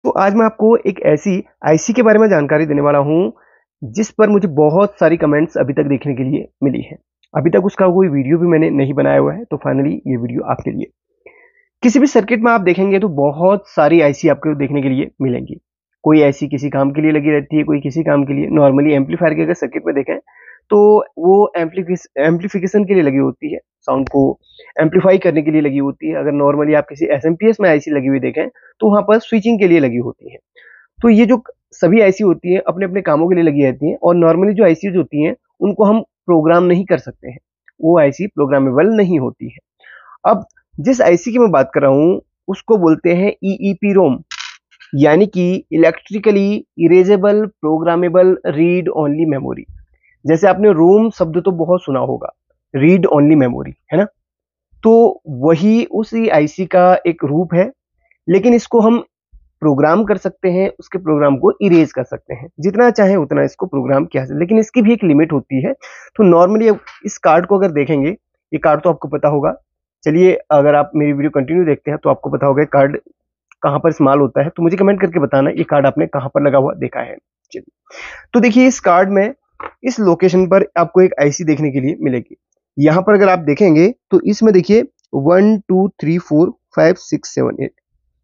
तो आज मैं आपको एक ऐसी आईसी के बारे में जानकारी देने वाला हूं जिस पर मुझे बहुत सारी कमेंट्स अभी तक देखने के लिए मिली है। अभी तक उसका कोई वीडियो भी मैंने नहीं बनाया हुआ है, तो फाइनली ये वीडियो आपके लिए। किसी भी सर्किट में आप देखेंगे तो बहुत सारी आईसी आपको देखने के लिए मिलेंगी। कोई ऐसी किसी काम के लिए लगी रहती है, कोई किसी काम के लिए। नॉर्मली एम्पलीफायर के अगर सर्किट में देखें तो वो एम्पलीफिकेशन के लिए लगी होती है, साउंड को एम्पलीफाई करने के लिए लगी होती है। अगर नॉर्मली आप किसी एसएमपीएस में आईसी लगी हुई देखें तो वहां पर स्विचिंग के लिए लगी होती है। तो ये जो सभी आईसी होती हैं अपने अपने कामों के लिए लगी रहती हैं, और नॉर्मली जो आईसी होती हैं उनको हम प्रोग्राम नहीं कर सकते हैं, वो आईसी प्रोग्रामेबल नहीं होती है। अब जिस आईसी की मैं बात कर रहा हूं उसको बोलते हैं ईईपी रोम, यानी कि electrically erasable programmable read only memory. जैसे आपने रोम शब्द तो बहुत सुना होगा, रीड ओनली मेमोरी, है ना। तो वही उसी आईसी का एक रूप है, लेकिन इसको हम प्रोग्राम कर सकते हैं, उसके प्रोग्राम को इरेज कर सकते हैं, जितना चाहे उतना इसको प्रोग्राम किया जाए, लेकिन इसकी भी एक लिमिट होती है। तो नॉर्मली इस कार्ड को अगर देखेंगे, ये कार्ड तो आपको पता होगा। चलिए, अगर आप मेरी वीडियो कंटिन्यू देखते हैं तो आपको पता होगा कार्ड कहाँ पर इस्तेमाल होता है। तो मुझे कमेंट करके बताना ये कार्ड आपने कहाँ पर लगा हुआ देखा है। चलिए, तो देखिए इस कार्ड में इस लोकेशन पर आपको एक आईसी देखने के लिए मिलेगी। यहाँ पर अगर आप देखेंगे तो इसमें देखिए 1 2 3 4 5 6 7 8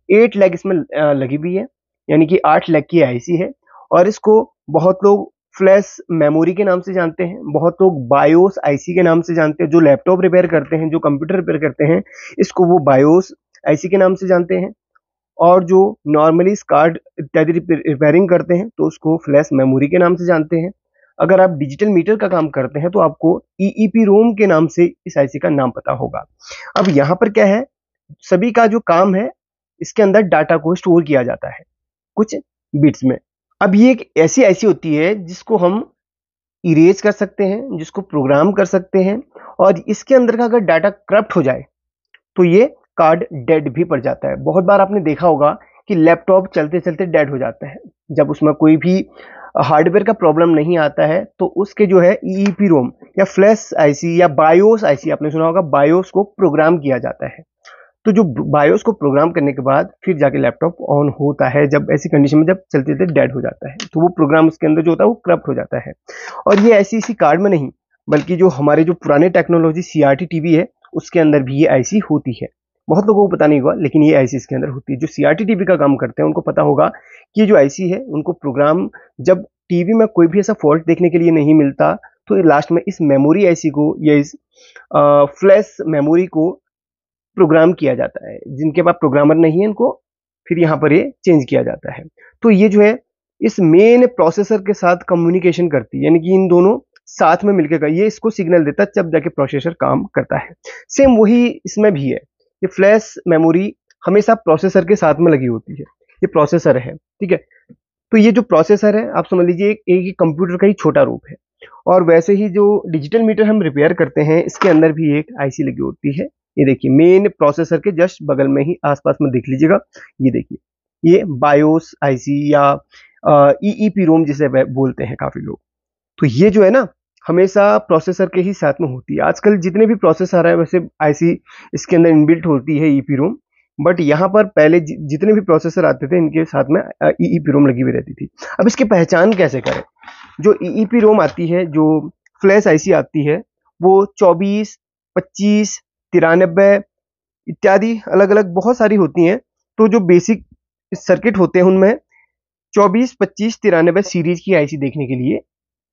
8 लैग इसमें लगी हुई है, यानी कि 8 लैग की आईसी है। और इसको बहुत लोग फ्लैश मेमोरी के नाम से जानते हैं, बहुत लोग बायोस आईसी के नाम से जानते हैं। जो लैपटॉप रिपेयर करते हैं, जो कंप्यूटर रिपेयर करते हैं, इसको वो बायोस आईसी के नाम से जानते हैं। और जो नॉर्मली कार्ड इत्यादि रिपेयरिंग करते हैं तो उसको फ्लैश मेमोरी के नाम से जानते हैं। अगर आप डिजिटल मीटर का काम करते हैं तो आपको ईईपी रोम के नाम से इस आईसी का नाम पता होगा। अब यहाँ पर क्या है, सभी का जो काम है, इसके अंदर डाटा को स्टोर किया जाता है कुछ बिट्स में। अब ये एक ऐसी आईसी होती है जिसको हम इरेज कर सकते हैं, जिसको प्रोग्राम कर सकते हैं, और इसके अंदर का अगर डाटा करप्ट हो जाए तो ये कार्ड डेड भी पड़ जाता है। बहुत बार आपने देखा होगा कि लैपटॉप चलते चलते डेड हो जाता है, जब उसमें कोई भी हार्डवेयर का प्रॉब्लम नहीं आता है तो उसके जो है ईईपी रोम या फ्लैश आईसी या बायोस आईसी, आपने सुना होगा, बायोस को प्रोग्राम किया जाता है। तो जो बायोस को प्रोग्राम करने के बाद फिर जाके लैपटॉप ऑन होता है, जब ऐसी कंडीशन में जब चलते चलते डेड हो जाता है तो वो प्रोग्राम उसके अंदर जो होता है वो करप्ट हो जाता है। और ये ऐसी इसी कार्ड में नहीं, बल्कि जो हमारे जो पुराने टेक्नोलॉजी सीआरटी टीवी है उसके अंदर भी ये आईसी होती है। बहुत लोगों को पता नहीं होगा, लेकिन ये आईसी इसके अंदर होती है। जो सीआरटी टीवी का काम करते हैं उनको पता होगा कि ये जो आईसी है उनको प्रोग्राम, जब टीवी में कोई भी ऐसा फॉल्ट देखने के लिए नहीं मिलता तो लास्ट में इस मेमोरी आईसी को या इस फ्लैश मेमोरी को प्रोग्राम किया जाता है। जिनके पास प्रोग्रामर नहीं है इनको फिर यहाँ पर ये चेंज किया जाता है। तो ये जो है इस मेन प्रोसेसर के साथ कम्युनिकेशन करती है, यानी कि इन दोनों साथ में मिलकर ये इसको सिग्नल देता है, जब जाके प्रोसेसर काम करता है। सेम वही इसमें भी है। ये फ्लैश मेमोरी हमेशा प्रोसेसर के साथ में लगी होती है। ये प्रोसेसर है, ठीक है। तो ये जो प्रोसेसर है आप समझ लीजिए एक कंप्यूटर का ही छोटा रूप है। और वैसे ही जो डिजिटल मीटर हम रिपेयर करते हैं, इसके अंदर भी एक आईसी लगी होती है। ये देखिए मेन प्रोसेसर के जस्ट बगल में ही आसपास में देख लीजिएगा, ये देखिए ये बायोस आईसी या ईईपी रोम जिसे बोलते हैं काफी लोग। तो ये जो है ना, हमेशा प्रोसेसर के ही साथ में होती है। आजकल जितने भी प्रोसेसर आ रहा है वैसे आईसी इसके अंदर इनबिल्ट होती है, ईपी रोम। बट यहाँ पर पहले जितने भी प्रोसेसर आते थे इनके साथ में ईईपी रोम लगी हुई रहती थी। अब इसकी पहचान कैसे करें? जो ईईपी रोम आती है, जो फ्लैश आईसी आती है, वो 24, 25, 93 इत्यादि अलग अलग बहुत सारी होती हैं। तो जो बेसिक सर्किट होते हैं उनमें 24, 25, 93 सीरीज की आईसी देखने के लिए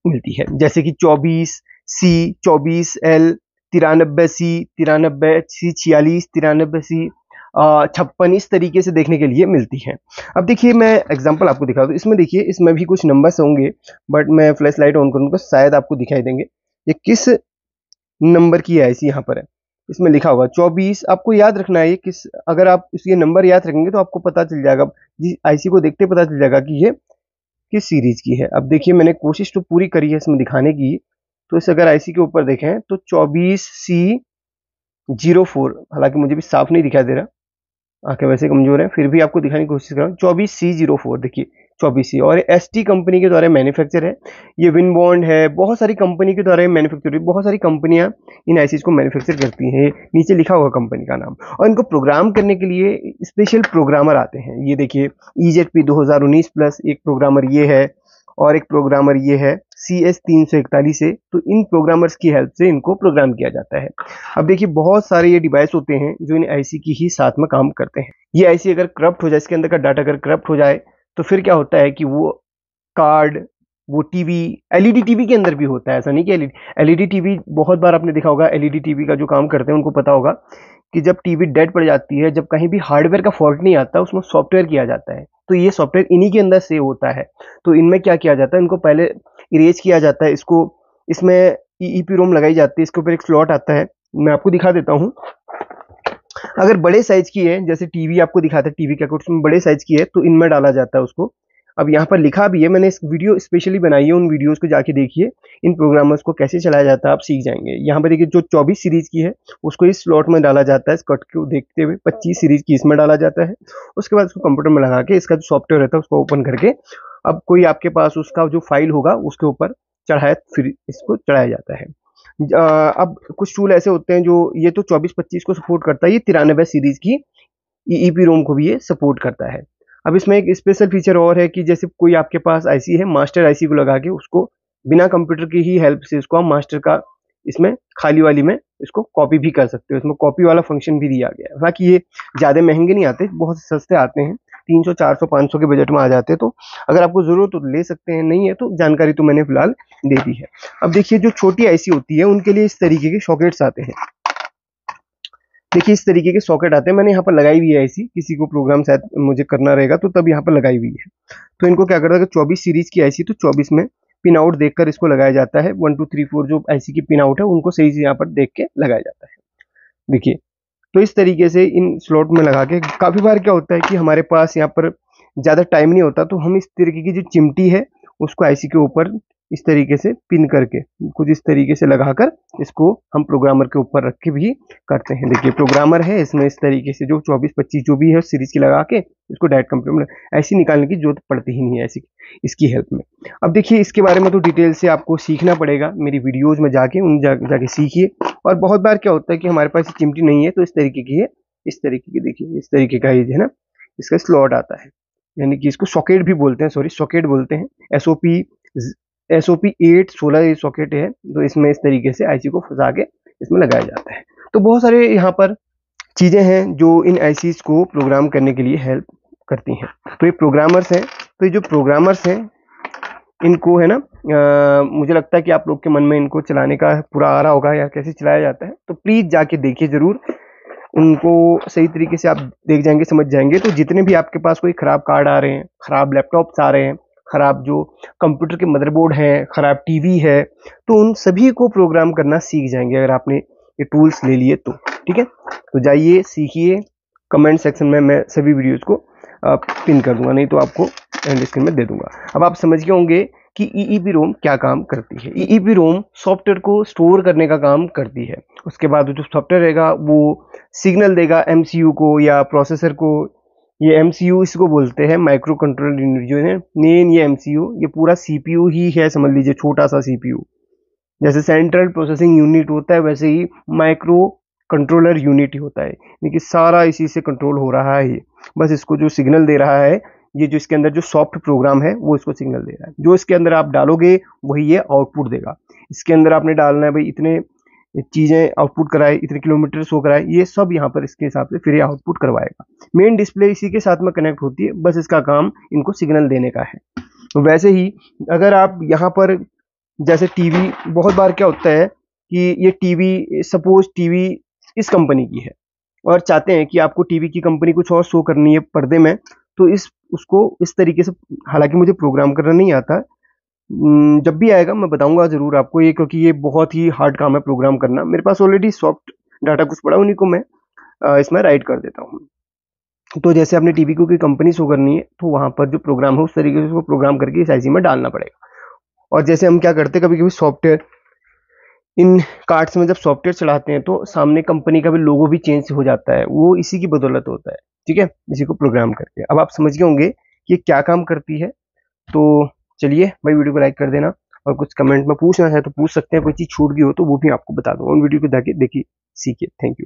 मिलती है। जैसे कि 24C, 24L, 93C, 93C, 46, 93C, 56 इस तरीके से देखने के लिए मिलती है। अब देखिए मैं एग्जांपल आपको दिखा दूं। इसमें देखिए इसमें भी कुछ नंबर्स होंगे, बट मैं फ्लैश लाइट ऑन करूंगा शायद आपको दिखाई देंगे। ये किस नंबर की आईसी यहाँ पर है, इसमें लिखा होगा 24। आपको याद रखना है ये किस, अगर आप ये नंबर याद रखेंगे तो आपको पता चल जाएगा, जी आईसी को देखते पता चल जाएगा कि ये किस सीरीज की है। अब देखिए मैंने कोशिश तो पूरी करी है इसमें दिखाने की। तो इस अगर आईसी के ऊपर देखें तो 24C04, हालांकि मुझे भी साफ नहीं दिखाई दे रहा, आंखें वैसे कमजोर है, फिर भी आपको दिखाने की कोशिश कर रहा हूँ। 24C04 देखिए 24C और ST कंपनी के द्वारा मैन्युफैक्चर है। ये विनबॉन्ड है, बहुत सारी कंपनी के द्वारा मैन्युफैक्चर है, बहुत सारी कंपनियां इन आईसीज को मैन्युफैक्चर करती हैं। नीचे लिखा होगा कंपनी का नाम, और इनको प्रोग्राम करने के लिए स्पेशल प्रोग्रामर आते हैं। ये देखिए EZP 2019 प्लस एक प्रोग्रामर ये है, और एक प्रोग्रामर ये है CS 341 से। तो इन प्रोग्रामर्स की हेल्प से इनको प्रोग्राम किया जाता है। अब देखिए बहुत सारे ये डिवाइस होते हैं जो इन आईसी की ही साथ में काम करते हैं। ये आईसी अगर करप्ट हो जाए, इसके अंदर का डाटा अगर करप्ट हो जाए, तो फिर क्या होता है कि वो कार्ड, वो टीवी, एलईडी टीवी के अंदर भी होता है, ऐसा नहीं कि एलईडी टीवी, बहुत बार आपने देखा होगा एलईडी टीवी का जो काम करते हैं उनको पता होगा कि जब टीवी डेड पड़ जाती है, जब कहीं भी हार्डवेयर का फॉल्ट नहीं आता, उसमें सॉफ्टवेयर किया जाता है। तो ये सॉफ्टवेयर इन्हीं के अंदर सेव होता है। तो इनमें क्या किया जाता है, इनको पहले इरेज किया जाता है, इसको इसमें EEPROM लगाई जाती है, इसके ऊपर एक स्लॉट आता है, मैं आपको दिखा देता हूँ। अगर बड़े साइज की है, जैसे टीवी आपको दिखाता है, टीवी क्या उसमें बड़े साइज की है, तो इनमें डाला जाता है उसको। अब यहाँ पर लिखा भी है, मैंने इस वीडियो स्पेशली बनाई है, उन वीडियोस को जाके देखिए, इन प्रोग्रामर्स को कैसे चलाया जाता है आप सीख जाएंगे। यहाँ पर देखिए जो 24 सीरीज की है उसको इस स्लॉट में डाला जाता है, इस कट को देखते हुए 25 सीरीज की इसमें डाला जाता है। उसके बाद उसको कंप्यूटर में लगा के इसका जो सॉफ्टवेयर रहता है उसको ओपन करके, अब कोई आपके पास उसका जो फाइल होगा उसके ऊपर चढ़ाया, फिर इसको चढ़ाया जाता है। अब कुछ टूल ऐसे होते हैं जो, ये तो 24-25 को सपोर्ट करता है, ये 93 सीरीज की EEPROM को भी ये सपोर्ट करता है। अब इसमें एक स्पेशल फीचर और है कि जैसे कोई आपके पास आईसी है, मास्टर आईसी को लगा के उसको बिना कंप्यूटर की ही हेल्प से इसको हम मास्टर का, इसमें खाली वाली में इसको कॉपी भी कर सकते हो। इसमें कॉपी वाला फंक्शन भी दिया गया है। बाकी ये ज़्यादा महंगे नहीं आते, बहुत सस्ते आते हैं, 300, 400, 500 के बजट में आ जाते हैं। तो अगर आपको ज़रूरत हो तो ले सकते हैं, नहीं है तो जानकारी तो मैंने फिलहाल दे दी है। अब देखिए जो छोटी आईसी होती है उनके लिए इस तरीके के सॉकेट्स आते हैं। देखिए इस तरीके के सॉकेट आते हैं, मैंने यहाँ पर लगाई हुई है ऐसी, किसी को प्रोग्राम शायद मुझे करना रहेगा तो तब यहाँ पर लगाई हुई है। तो इनको क्या करता है, 24 सीरीज की आईसी तो 24 में पिन आउट देखकर इसको लगाया जाता है। 1 2 3 4 जो आईसी की पिन आउट है उनको सही से यहाँ पर देख के लगाया जाता है। देखिए तो इस तरीके से इन स्लॉट में लगा के, काफ़ी बार क्या होता है कि हमारे पास यहाँ पर ज़्यादा टाइम नहीं होता, तो हम इस तरीके की जो चिमटी है उसको आईसी के ऊपर इस तरीके से पिन करके, कुछ इस तरीके से लगाकर इसको हम प्रोग्रामर के ऊपर रख के भी करते हैं। देखिए प्रोग्रामर है, इसमें इस तरीके से जो 24-25 जो भी है सीरीज की लगा के इसको डायरेक्ट कंप्यूटर में ऐसी निकालने की जरूरत पड़ती ही नहीं है ऐसी, इसकी हेल्प में। अब देखिए इसके बारे में तो डिटेल से आपको सीखना पड़ेगा, मेरी वीडियोज में जाके जाके सीखिए। और बहुत बार क्या होता है कि हमारे पास चिमटी नहीं है, तो इस तरीके की है, इस तरीके की, देखिए इस तरीके का ये है ना, इसका स्लॉट आता है, यानी कि इसको सॉकेट भी बोलते हैं, सॉरी सॉकेट बोलते हैं। SOP 816 ये सॉकेट है, तो इसमें इस तरीके से आईसी को फंसा के इसमें लगाया जाता है। तो बहुत सारे यहाँ पर चीज़ें हैं जो इन आईसीज को प्रोग्राम करने के लिए हेल्प करती हैं। तो ये प्रोग्रामर्स हैं, तो ये जो प्रोग्रामर्स हैं इनको है ना, मुझे लगता है कि आप लोग के मन में इनको चलाने का पूरा आ रहा होगा या कैसे चलाया जाता है, तो प्लीज़ जाके देखिए ज़रूर, उनको सही तरीके से आप देख जाएंगे, समझ जाएंगे। तो जितने भी आपके पास कोई ख़राब कार्ड आ रहे हैं, ख़राब लैपटॉप्स आ रहे हैं, ख़राब जो कंप्यूटर के मदरबोर्ड हैं, ख़राब टीवी है, तो उन सभी को प्रोग्राम करना सीख जाएंगे अगर आपने ये टूल्स ले लिए तो। ठीक है, तो जाइए सीखिए। कमेंट सेक्शन में मैं सभी वीडियोज़ को पिन कर दूंगा, नहीं तो आपको एंड स्क्रीन में दे दूंगा। अब आप समझ गए होंगे कि EEPROM क्या काम करती है। EEPROM सॉफ्टवेयर को स्टोर करने का काम करती है। उसके बाद जो सॉफ्टवेयर रहेगा वो सिग्नल देगा MCU को या प्रोसेसर को। ये MCU इसको बोलते हैं, माइक्रो कंट्रोलर यूनिट जो है मेन, ये MCU ये पूरा CPU ही है, समझ लीजिए छोटा सा CPU। जैसे सेंट्रल प्रोसेसिंग यूनिट होता है वैसे ही माइक्रो कंट्रोलर यूनिट ही होता है, यानी कि सारा इसी से कंट्रोल हो रहा है। ये बस इसको जो सिग्नल दे रहा है, ये जो इसके अंदर जो सॉफ्ट प्रोग्राम है वो इसको सिग्नल दे रहा है। जो इसके अंदर आप डालोगे वही ये आउटपुट देगा। इसके अंदर आपने डालना है भाई इतने चीज़ें आउटपुट कराए, इतने किलोमीटर शो कराए, ये सब यहाँ पर इसके हिसाब से फिर ये आउटपुट करवाएगा। मेन डिस्प्ले इसी के साथ में कनेक्ट होती है, बस इसका काम इनको सिग्नल देने का है। वैसे ही अगर आप यहाँ पर जैसे टीवी, बहुत बार क्या होता है कि ये टीवी, सपोज टीवी इस कंपनी की है और चाहते हैं कि आपको टीवी की कंपनी कुछ और शो करनी है पर्दे में, तो उसको इस तरीके से, हालांकि मुझे प्रोग्राम करना नहीं आता, जब भी आएगा मैं बताऊंगा ज़रूर आपको ये, क्योंकि ये बहुत ही हार्ड काम है प्रोग्राम करना। मेरे पास ऑलरेडी सॉफ्ट डाटा कुछ पड़ा, उन्हीं को मैं इसमें राइट कर देता हूँ। तो जैसे आपने टीवी को कोई कंपनी शो करनी है तो वहाँ पर जो प्रोग्राम है उस तरीके से उसको प्रोग्राम करके इस आईसी में डालना पड़ेगा। और जैसे हम क्या करते हैं, कभी कभी सॉफ्टवेयर, इन कार्ड्स में जब सॉफ्टवेयर चढ़ाते हैं तो सामने कंपनी का भी लोगो भी चेंज हो जाता है, वो इसी की बदौलत होता है। ठीक है, इसी को प्रोग्राम करके। अब आप समझ गए होंगे कि क्या काम करती है। तो चलिए भाई, वीडियो को लाइक कर देना, और कुछ कमेंट में पूछना है तो पूछ सकते हैं, कोई चीज़ छूट गई हो तो वो भी आपको बता दूंगा। उन वीडियो को देखिए, सीखिए। Thank you.